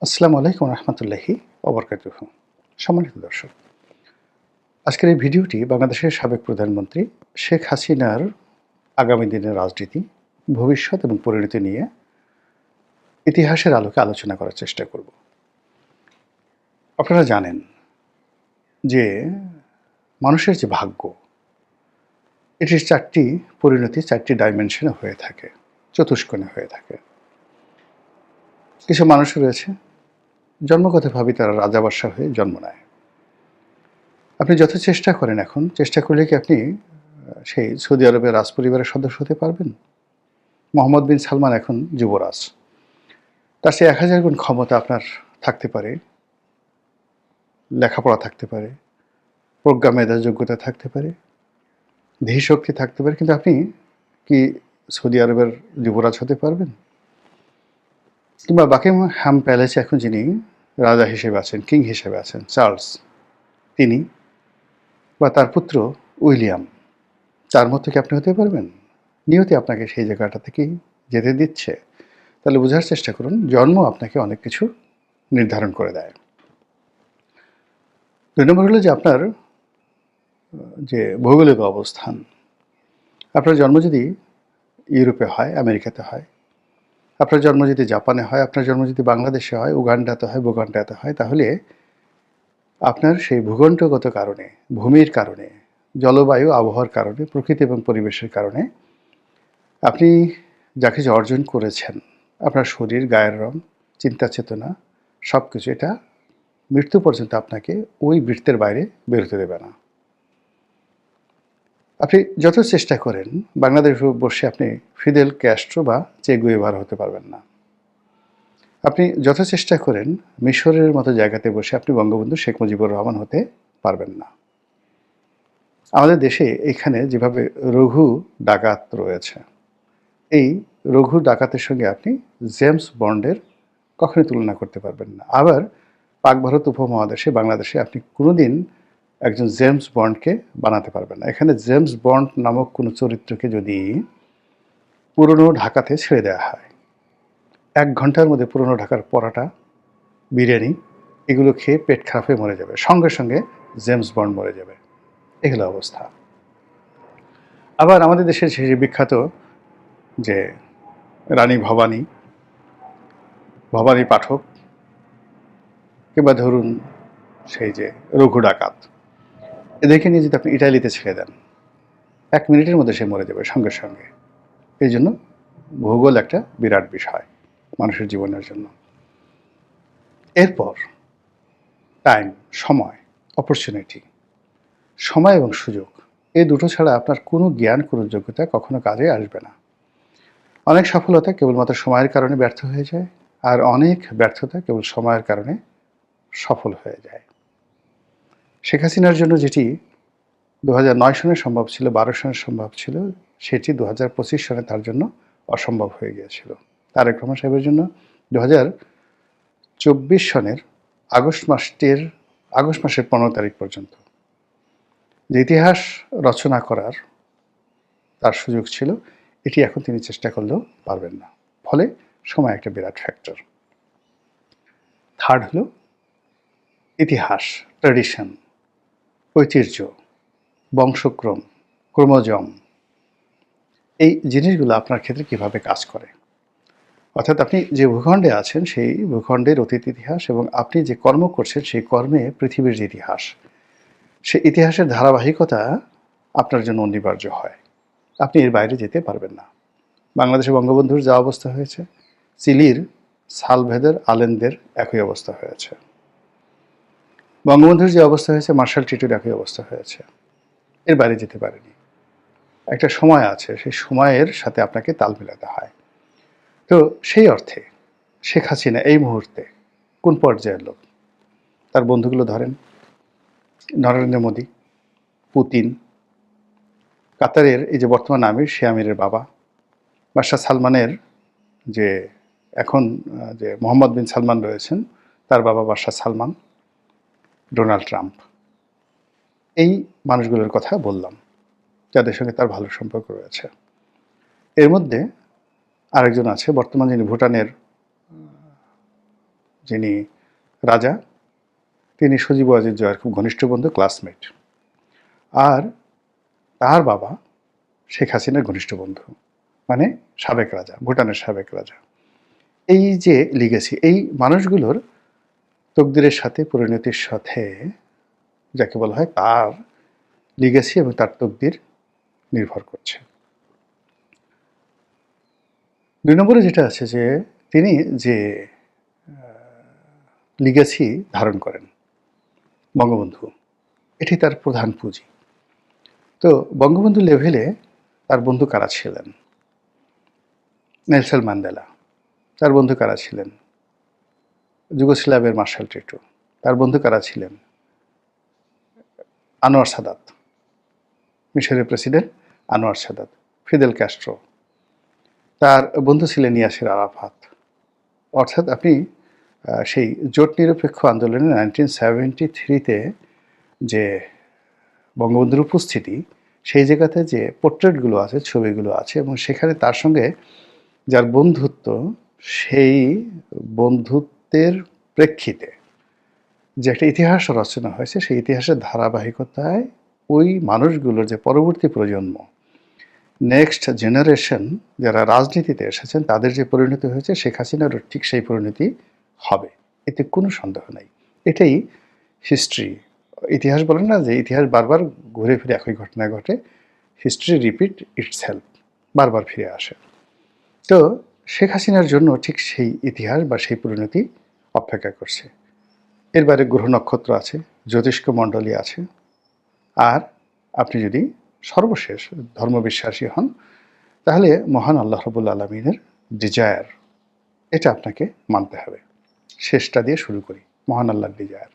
আসসালামু আলাইকুম রহমতুল্লাহি ওবরকাতুহ। সম্মানিত দর্শক, আজকের এই ভিডিওটি বাংলাদেশের সাবেক প্রধানমন্ত্রী শেখ হাসিনার আগামী দিনের রাজনীতি, ভবিষ্যৎ এবং পরিণতি নিয়ে ইতিহাসের আলোকে আলোচনা করার চেষ্টা করব। আপনারা জানেন যে মানুষের যে ভাগ্য, এটির চারটি পরিণতি চারটি ডাইমেনশনে হয়ে থাকে, চতুষ্কোণে হয়ে থাকে। কিছু মানুষ রয়েছে জন্মগতভাবে তারা রাজাবাদশাহ হয়ে জন্ম নেয়। আপনি যত চেষ্টা করেন, এখন চেষ্টা করলে কি আপনি সেই সৌদি আরবের রাজপরিবারের সদস্য হতে পারবেন? মোহাম্মদ বিন সালমান এখন যুবরাজ। তার চেয়ে ১,০০০ গুণ ক্ষমতা আপনার থাকতে পারে, লেখাপড়া থাকতে পারে, প্রজ্ঞা মেধা যোগ্যতা থাকতে পারে, ধীশক্তি থাকতে পারে, কিন্তু আপনি কি সৌদি আরবের যুবরাজ হতে পারবেন? কিংবা বাকিংহাম প্যালেসে এখন যিনি রাজা হিসেবে আছেন, কিং হিসেবে আছেন, চার্লস, তিনি বা তার পুত্র উইলিয়াম, তার মতো কি আপনি হতে পারবেন? নিয়তি আপনাকে সেই জায়গাটা থেকেই যেতে দিচ্ছে। তাহলে বোঝার চেষ্টা করুন, জন্ম আপনাকে অনেক কিছু নির্ধারণ করে দেয়। ২ নম্বর হলো যে আপনার যে ভৌগোলিক অবস্থান। আপনার জন্ম যদি ইউরোপে হয়, আমেরিকাতে হয়, আপনার জন্ম যদি জাপানে হয়, আপনার জন্ম যদি বাংলাদেশে হয়, উগান্ডাতে হয়, বুগান্ডাতে হয়, তাহলে আপনার সেই ভূখণ্ডগত কারণে, ভূমির কারণে, জলবায়ু আবহাওয়ার কারণে, প্রকৃতি এবং পরিবেশের কারণে আপনি যা কিছু অর্জন করেছেন, আপনার শরীর, গায়ের রং, চিন্তা চেতনা, সব কিছু এটা মৃত্যু পর্যন্ত আপনাকে ওই বৃত্তের বাইরে বেরোতে দেবে না। আপনি যত চেষ্টা করেন বাংলাদেশ বসে আপনি ফিদেল ক্যাস্ট্রো বা চে গুয়েভারা হতে পারবেন না। আপনি যত চেষ্টা করেন মিশরের মতো জায়গাতে বসে আপনি বঙ্গবন্ধু শেখ মুজিবুর রহমান হতে পারবেন না। আমাদের দেশে এখানে যেভাবে রঘু ডাকাত রয়েছে, এই রঘু ডাকাতের সঙ্গে আপনি জেমস বন্ডের কখনোই তুলনা করতে পারবেন না। আবার পাক ভারত উপমহাদেশে, বাংলাদেশে আপনি কোনোদিন একজন জেমস বন্ডকে বানাতে পারবেন না। এখানে জেমস বন্ড নামক কোনো চরিত্রকে যদি পুরনো ঢাকাতে ছেড়ে দেওয়া হয়, ১ ঘন্টার মধ্যে পুরনো ঢাকার পরাটা, বিরিয়ানি এগুলো খেয়ে পেট খারাপ হয়ে মরে যাবে, সঙ্গে সঙ্গে জেমস বন্ড মরে যাবে। এই হলো অবস্থা। আবার আমাদের দেশের সেই বিখ্যাত যে রানী ভবানী, ভবানী পাঠক, কিংবা ধরুন সেই যে রঘু ডাকাত, এদেরকে নিয়ে যদি আপনি ইটালিতে ছেড়ে দেন, ১ মিনিটের মধ্যে সে মরে যাবে সঙ্গে সঙ্গে। এই জন্য ভূগোল একটা বিরাট বিষয় মানুষের জীবনের জন্য। এরপর টাইম, সময়, অপরচুনিটি, সময় এবং সুযোগ, এই দুটো ছাড়া আপনার কোনো জ্ঞান, কোনো যোগ্যতা কখনো কাজে আসবে না। অনেক সফলতা কেবলমাত্র সময়ের কারণে ব্যর্থ হয়ে যায়, আর অনেক ব্যর্থতা কেবল সময়ের কারণে সফল হয়ে যায়। শেখ হাসিনার জন্য যেটি ২০০৯ সনে সম্ভব ছিল, ১২ সনে সম্ভব ছিল, সেটি ২০২৫ সনে তার জন্য অসম্ভব হয়ে গিয়েছিল। তারেক রহমান সাহেবের জন্য ২০২৪ সনের আগস্ট মাসের ১৫ তারিখ পর্যন্ত যে ইতিহাস রচনা করার তার সুযোগ ছিল, এটি এখন তিনি চেষ্টা করলেও পারবেন না। ফলে সময় একটা বিরাট ফ্যাক্টর। থার্ড হলো ইতিহাস, ট্র্যাডিশন, ঐতিহ্য, বংশক্রম, ক্রোমোজম, এই জিনিসগুলো আপনার ক্ষেত্রে কিভাবে কাজ করে। অর্থাৎ আপনি যে ভূখণ্ডে আছেন সেই ভূখণ্ডের অতীত ইতিহাস এবং আপনি যে কর্ম করছেন সেই কর্মে পৃথিবীর যে ইতিহাস, সেই ইতিহাসের ধারাবাহিকতা আপনার জন্য অনিবার্য হয়। আপনি এর বাইরে যেতে পারবেন না। বাংলাদেশে বঙ্গবন্ধুর যা অবস্থা হয়েছে, চিলির সালভেদর আলেনদের একই অবস্থা হয়েছে। বঙ্গবন্ধুর যে অবস্থা হয়েছে, মার্শাল টিটোর একই অবস্থা হয়েছে। এর বাইরে যেতে পারেনি। একটা সময় আছে, সেই সময়ের সাথে আপনাকে তাল মেলাতে হয়। তো সেই অর্থে শেখ হাসিনা এই মুহূর্তে কোন পর্যায়ের লোক? তার বন্ধুগুলো ধরেন, নরেন্দ্র মোদী, পুতিন, কাতারের এই যে বর্তমান আমির, সে আমিরের বাবা, বাদশাহ সালমানের যে এখন যে মোহাম্মদ বিন সালমান রয়েছেন, তার বাবা বাদশাহ সালমান, ডোনাল্ড ট্রাম্প, এই মানুষগুলোর কথা বললাম যাদের সঙ্গে তার ভালো সম্পর্ক রয়েছে। এর মধ্যে আরেকজন আছে বর্তমান, যিনি ভুটানের যিনি রাজা, তিনি সজীব ওয়াজেদ জয়ের খুব ঘনিষ্ঠ বন্ধু, ক্লাসমেট। আর তার বাবা শেখ হাসিনার ঘনিষ্ঠ বন্ধু, মানে সাবেক রাজা, ভুটানের সাবেক রাজা। এই যে লিগেসি, এই মানুষগুলোর তকদিরের সাথে, পরিণতির সাথে, যাকে বলা হয় তার লিগেসি এবং তার তকদির নির্ভর করছে। ২ নম্বরে যেটা আছে যে তিনি যে লিগেসি ধারণ করেন, বঙ্গবন্ধু, এটি তার প্রধান পুঁজি। তো বঙ্গবন্ধু লেভেলে তার বন্ধু কারা ছিলেন? Nelson Mandela. তার বন্ধু কারা ছিলেন? যুগোস্লাভিয়ার মার্শাল টিটো। তার বন্ধু কারা ছিলেন? আনোয়ার সাদাত, মিশরের president Anwar Sadat, Fidel Castro. তার বন্ধু ছিলেন ইয়াসির আরাফাত। অর্থাৎ আপনি সেই জোট নিরপেক্ষ আন্দোলনে 1973-তে যে বঙ্গবন্ধুর উপস্থিতি, সেই জায়গাতে যে পোর্ট্রেটগুলো আছে, ছবিগুলো আছে, এবং সেখানে তার সঙ্গে যার বন্ধুত্ব, সেই বন্ধুত্বের প্রেক্ষিতে যে একটা ইতিহাস রচনা হয়েছে, সেই ইতিহাসের ধারাবাহিকতায় ওই মানুষগুলোর যে পরবর্তী প্রজন্ম, নেক্সট জেনারেশন যারা রাজনীতিতে এসেছেন, তাদের যে পরিণতি হয়েছে, শেখ হাসিনারও ঠিক সেই পরিণতি হবে, এতে কোনো সন্দেহ নাই। এটাই হিস্ট্রি। ইতিহাস বলেন না যে ইতিহাস বারবার ঘুরে ফিরে একই ঘটনা ঘটে, হিস্ট্রি রিপিট ইটসেলফ, বারবার ফিরে আসে। তো শেখ হাসিনার জন্য ঠিক সেই ইতিহাস বা সেই পরিণতি অপেক্ষা করছে। এর বাইরে গ্রহ নক্ষত্র আছে, জ্যোতিষ্ক মণ্ডলী আছে, আর আপনি যদি সর্বশেষ ধর্মবিশ্বাসী হন, তাহলে মহান আল্লাহ রাব্বুল আলামিনের ডিজায়ার, এটা আপনাকে মানতে হবে। শেষটা দিয়ে শুরু করি, মহান আল্লাহর ডিজায়ার।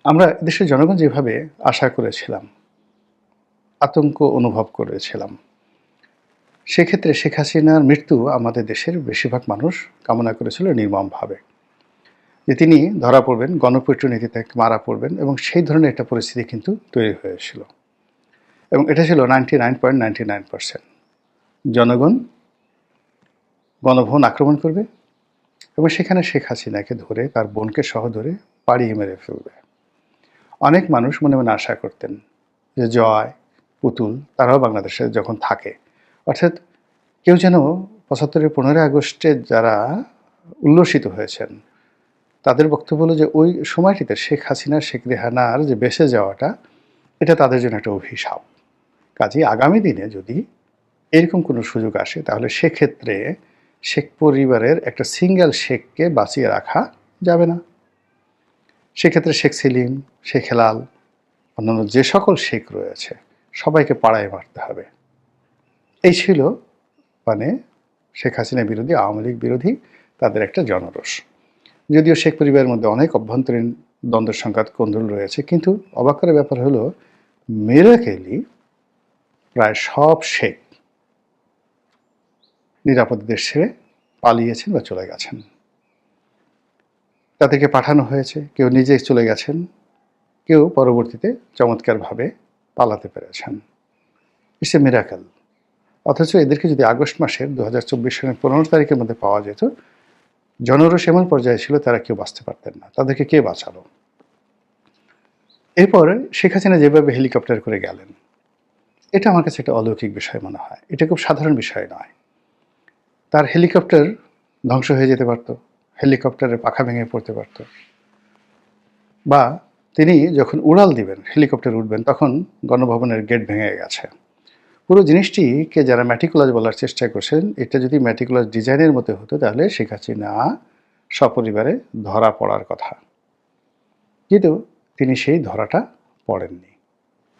আমরা দেশের জনগণ যেভাবে আশা করেছিলাম, আতঙ্ক অনুভব করেছিলাম, সেক্ষেত্রে শেখ হাসিনার মৃত্যু আমাদের দেশের বেশিরভাগ মানুষ কামনা করেছিল নির্মমভাবে, যে তিনি ধরা পড়বেন, গণপিটুনিতে মারা পড়বেন, এবং সেই ধরনের একটা পরিস্থিতি কিন্তু তৈরি হয়েছিল। এবং এটা ছিল 99.99%। জনগণ গণভবন আক্রমণ করবে এবং সেখানে শেখ হাসিনাকে ধরে, তার বোনকে সহ ধরে পাড়িয়ে মেরে ফেলবে। অনেক মানুষ মনে মনে আশা করতেন যে জয়, পুতুল তারাও বাংলাদেশে যখন থাকে, অর্থাৎ কেউ যেন ৭৫-এর 15ই আগস্টে যারা উল্লসিত হয়েছেন, তাদের বক্তব্য হলো যে ওই সময়টিতে শেখ হাসিনা, শেখ রেহানার যে বেঁচে যাওয়াটা, এটা তাদের জন্য একটা অভিশাপ। কাজেই আগামী দিনে যদি এরকম কোনো সুযোগ আসে, তাহলে সেক্ষেত্রে শেখ পরিবারের একটা সিঙ্গেল শেখকে বাঁচিয়ে রাখা যাবে না। সেক্ষেত্রে শেখ সেলিম, শেখ হেলাল, অন্যান্য যে সকল শেখ রয়েছে, সবাইকে পাড়ায় মারতে হবে। এই ছিল মানে শেখ হাসিনা বিরোধী, আওয়ামী লীগ বিরোধী তাদের একটা জনরোষ। যদিও শেখ পরিবারের মধ্যে অনেক অভ্যন্তরীণ দ্বন্দ্ব সংঘাত কোন্দল রয়েছে, কিন্তু অবাক করার ব্যাপার হলো মিরাকেলি প্রায় সব শেখ নিরাপদ দেশ ছেড়ে পালিয়েছেন বা চলে গেছেন। তাদেরকে পাঠানো হয়েছে, কেউ নিজে চলে গেছেন, কেউ পরবর্তীতে চমৎকারভাবে পালাতে পেরেছেন। It's a miracle. অথচ এদেরকে যদি আগস্ট মাসের 2024 সালের 15 তারিখের মধ্যে পাওয়া যেত, জনরোষ এমন পর্যায়ে ছিল তারা কেউ বাঁচতে পারতেন না। তাদেরকে কে বাঁচালো? এরপর শেখ হাসিনা যেভাবে হেলিকপ্টার করে গেলেন, এটা আমার কাছে একটা অলৌকিক বিষয় মনে হয়। এটা খুব সাধারণ বিষয় নয়। তার হেলিকপ্টার ধ্বংস হয়ে যেতে পারত, হেলিকপ্টারের পাখা ভেঙে পড়তে পারত, বা তিনি যখন উড়াল দিবেন, হেলিকপ্টার উঠবেন, তখন গণভবনের গেট ভেঙে গেছে। পুরো জিনিসটিকে যারা ম্যাটিকুলাস বলার চেষ্টা করছেন, এটা যদি ম্যাটিকুলাস ডিজাইনের মতো হতো, তাহলে শেখ হাসিনা সপরিবারে ধরা পড়ার কথা। কিন্তু তিনি সেই ধরাটা পড়েননি।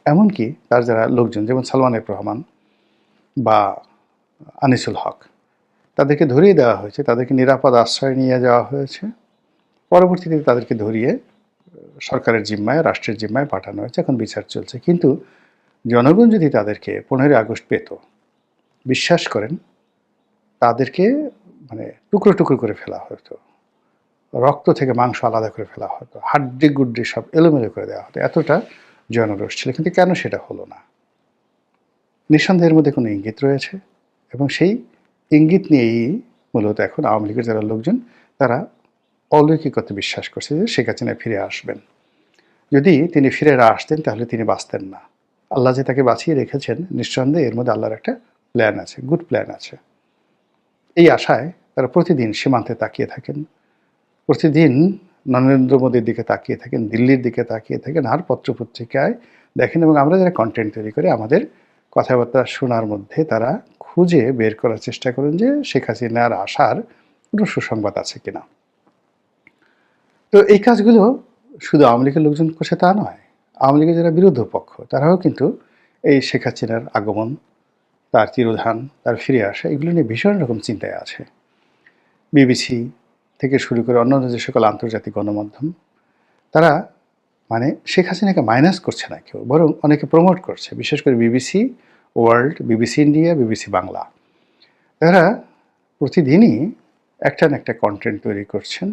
এমনকি তার যারা লোকজন, যেমন সালমান এফ রহমান বা আনিসুল হক, তাদেরকে ধরিয়ে দেওয়া হয়েছে, তাদেরকে নিরাপদ আশ্রয় নিয়ে যাওয়া হয়েছে। পরবর্তীতে তাদেরকে ধরিয়ে সরকারের জিম্মায়, রাষ্ট্রের জিম্মায় পাঠানো হয়েছে, এখন বিচার চলছে। কিন্তু জনগণ যদি তাদেরকে 15 আগস্ট পেত, বিশ্বাস করেন তাদেরকে মানে টুকরো টুকরো করে ফেলা হতো, রক্ত থেকে মাংস আলাদা করে ফেলা হতো, হাড্ডি গুড্ডি সব এলোমেলো করে দেওয়া হতো। এতটা জনরোষ ছিল। কিন্তু কেন সেটা হলো না? নিঃসন্দেহের মধ্যে কোনো ইঙ্গিত রয়েছে, এবং সেই ইঙ্গিত নিয়েই মূলত এখন আওয়ামী লীগের যারা লোকজন, তারা অলৌকিকতে বিশ্বাস করছে যে শেখ হাসিনা ফিরে আসবেন। যদি তিনি ফিরে না আসতেন তাহলে তিনি বাঁচতেন না। আল্লাহ যে তাকে বাঁচিয়ে রেখেছেন নিঃসন্দেহে এর মধ্যে আল্লাহর একটা প্ল্যান আছে, গুড প্ল্যান আছে। এই আশায় তারা প্রতিদিন সীমান্তে তাকিয়ে থাকেন, প্রতিদিন নরেন্দ্র মোদীর দিকে তাকিয়ে থাকেন, দিল্লির দিকে তাকিয়ে থাকেন, আর পত্রপত্রিকায় দেখেন, এবং আমরা যারা কন্টেন্ট তৈরি করি আমাদের কথাবার্তা শোনার মধ্যে তারা খুঁজে বের করার চেষ্টা করেন যে শেখ হাসিনার আসার কোনো সুসংবাদ আছে কিনা। তো এই কাজগুলো শুধু আওয়ামী লীগের লোকজন করছে তা নয়, আওয়ামী লীগের যারা বিরোধী পক্ষ তারাও কিন্তু এই শেখ হাসিনার আগমন, তার তিরোধান, তার ফিরে আসা, এগুলো নিয়ে ভীষণ রকম চিন্তায় আছে। বিবিসি থেকে শুরু করে অন্যান্য যে সকল আন্তর্জাতিক গণমাধ্যম, তারা মানে শেখ হাসিনাকে মাইনাস করছে না কেউ, বরং অনেকে প্রমোট করছে, বিশেষ করে BBC world, BBC India, BBC Bangla. তারা প্রতিদিনই একটা না একটা কন্টেন্ট তৈরি করছেন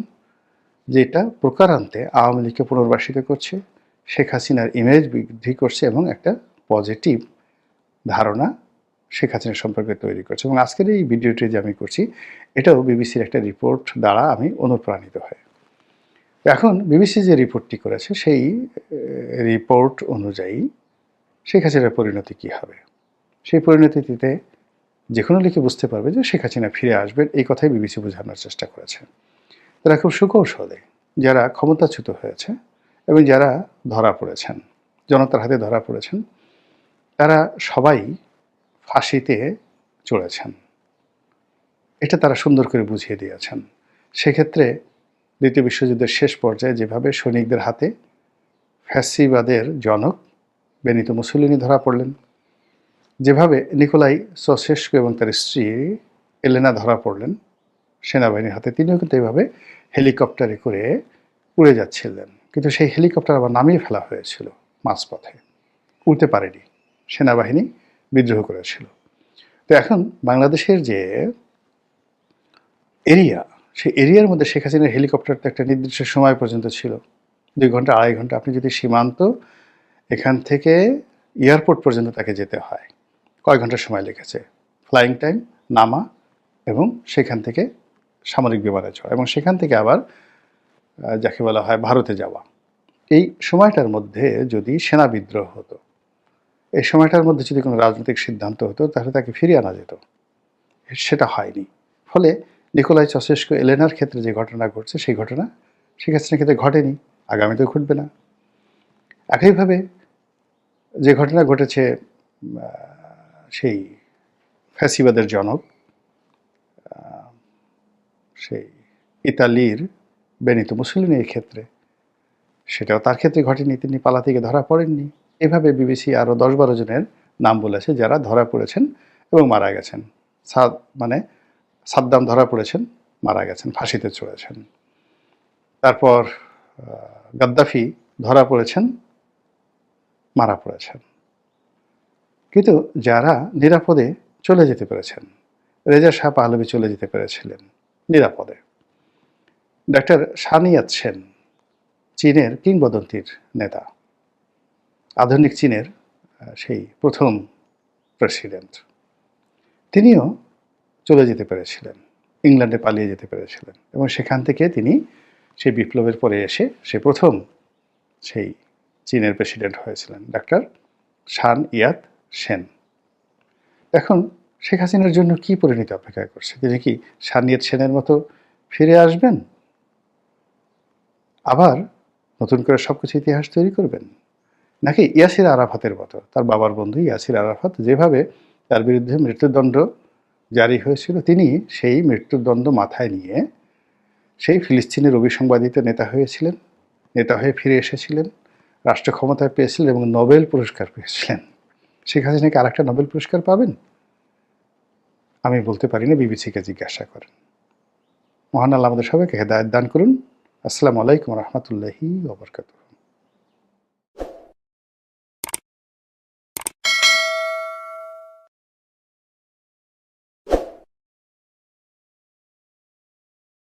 যেটা প্রকারান্তে আওয়ামী লীগকে পুনর্বাসিত করছে, শেখ হাসিনার ইমেজ বৃদ্ধি করছে এবং একটা পজিটিভ ধারণা শেখ হাসিনা সম্পর্কে তৈরি করছে। এবং আজকের এই ভিডিওটি যে আমি করছি এটাও বিবিসির একটা রিপোর্ট দ্বারা আমি অনুপ্রাণিত হই। এখন বিবিসি যে রিপোর্টটি করেছে সেই রিপোর্ট অনুযায়ী শেখ হাসিনার পরিণতি কী হবে, সেই পরিণতিতে যে কোনো লিখে বুঝতে পারবে যে শেখ হাসিনা ফিরে আসবেন, এই কথাই বিবিসি বোঝানোর চেষ্টা করেছে। তারা খুব সুকৌশলে যারা ক্ষমতাচ্যুত হয়েছে এবং যারা ধরা পড়েছেন, জনতার হাতে ধরা পড়েছেন, তারা সবাই ফাঁসিতে চড়েছেন, এটা তারা সুন্দর করে বুঝিয়ে দিয়েছেন। সেক্ষেত্রে দ্বিতীয় বিশ্বযুদ্ধের শেষ পর্যায়ে যেভাবে সৈনিকদের হাতে ফ্যাসিবাদের জনক বেনিতো মুসোলিনি ধরা পড়লেন, যেভাবে নিকোলাই চাউশেস্কু এবং তার স্ত্রী এলেনা ধরা পড়লেন সেনাবাহিনীর হাতে, তিনিও কিন্তু এইভাবে হেলিকপ্টারে করে উড়ে যাচ্ছিলেন, কিন্তু সেই হেলিকপ্টার আবার নামিয়ে ফেলা হয়েছিল মাঝপথে, উড়তে পারেনি, সেনাবাহিনী বিদ্রোহ করেছিল। তো এখন বাংলাদেশের যে এরিয়া, সেই এরিয়ার মধ্যে শেখ হাসিনার হেলিকপ্টারটা একটা নির্দিষ্ট সময় পর্যন্ত ছিল, 2 ঘন্টা 2.5 ঘন্টা। আপনি যদি সীমান্ত এখান থেকে এয়ারপোর্ট পর্যন্ত তাকে যেতে হয়, কয় ঘন্টা সময় লেগেছে, ফ্লাইং টাইম, নামা এবং সেখান থেকে সামরিক বিমানে চড়া এবং সেখান থেকে আবার যাকে বলা হয় ভারতে যাওয়া, এই সময়টার মধ্যে যদি সেনা বিদ্রোহ হতো, এই সময়টার মধ্যে যদি কোনো রাজনৈতিক সিদ্ধান্ত হতো তাহলে তাকে ফিরিয়ে আনা যেত, সেটা হয়নি। ফলে নিকোলাই চাউশেস্কু এলেনার ক্ষেত্রে যে ঘটনা ঘটছে সেই ঘটনা শেখ হাসিনার ক্ষেত্রে ঘটেনি, আগামীতেও ঘটবে না। একইভাবে যে ঘটনা ঘটেছে সেই ফ্যাসিবাদের জনক সেই ইতালির বেনিতো মুসোলিনির ক্ষেত্রে, সেটাও তার ক্ষেত্রে ঘটেনি, তিনি পালাতে গিয়ে ধরা পড়েননি। এভাবে বিবিসি আরও 10-12 জনের নাম বলেছে যারা ধরা পড়েছেন এবং মারা গেছেন। সাদ্দাম ধরা পড়েছেন, মারা গেছেন, ফাঁসিতে চড়েছেন। তারপর গাদ্দাফি ধরা পড়েছেন, মারা পড়েছেন। কিন্তু যারা নিরাপদে চলে যেতে পেরেছেন, রেজা শাহ পাহলভি চলে যেতে পেরেছিলেন নিরাপদে। ডাক্তার সান ইয়াত-সেন, চীনের কিংবদন্তির নেতা, আধুনিক চীনের সেই প্রথম প্রেসিডেন্ট, তিনিও চলে যেতে পেরেছিলেন, ইংল্যান্ডে পালিয়ে যেতে পেরেছিলেন এবং সেখান থেকে তিনি সেই বিপ্লবের পরে এসে সে প্রথম সেই চীনের প্রেসিডেন্ট হয়েছিলেন, ডাক্তার সান ইয়াত-সেন। এখন শেখ হাসিনার জন্য কি পরিণতি অপেক্ষা করছে? তিনি কি সান ইয়াত-সেনের মতো ফিরে আসবেন, আবার নতুন করে সবকিছু ইতিহাস তৈরি করবেন, নাকি ইয়াসির আরাফাতের মতো, তার বাবার বন্ধু ইয়াসির আরাফাত যেভাবে তার বিরুদ্ধে মৃত্যুদণ্ড জারি হয়েছিল, তিনি সেই মৃত্যুদণ্ড মাথায় নিয়ে সেই ফিলিস্তিনের অভিসংবাদিত নেতা হয়েছিলেন, নেতা হয়ে ফিরে এসেছিলেন, রাষ্ট্র ক্ষমতায় পেয়েছিলেন এবং নোবেল পুরস্কার পেয়েছিলেন। শেখ হাসিনা কি আরেকটা নোবেল পুরস্কার পাবেন? আমি বলতে পারি না, বিবিসিকে জিজ্ঞাসা করেন। মহান আল্লাহ আমাদের সবাইকে হেদায়েত দান করুন। আসসালামু আলাইকুম রহমতুল্লাহি ওয়া বারাকাতুহু।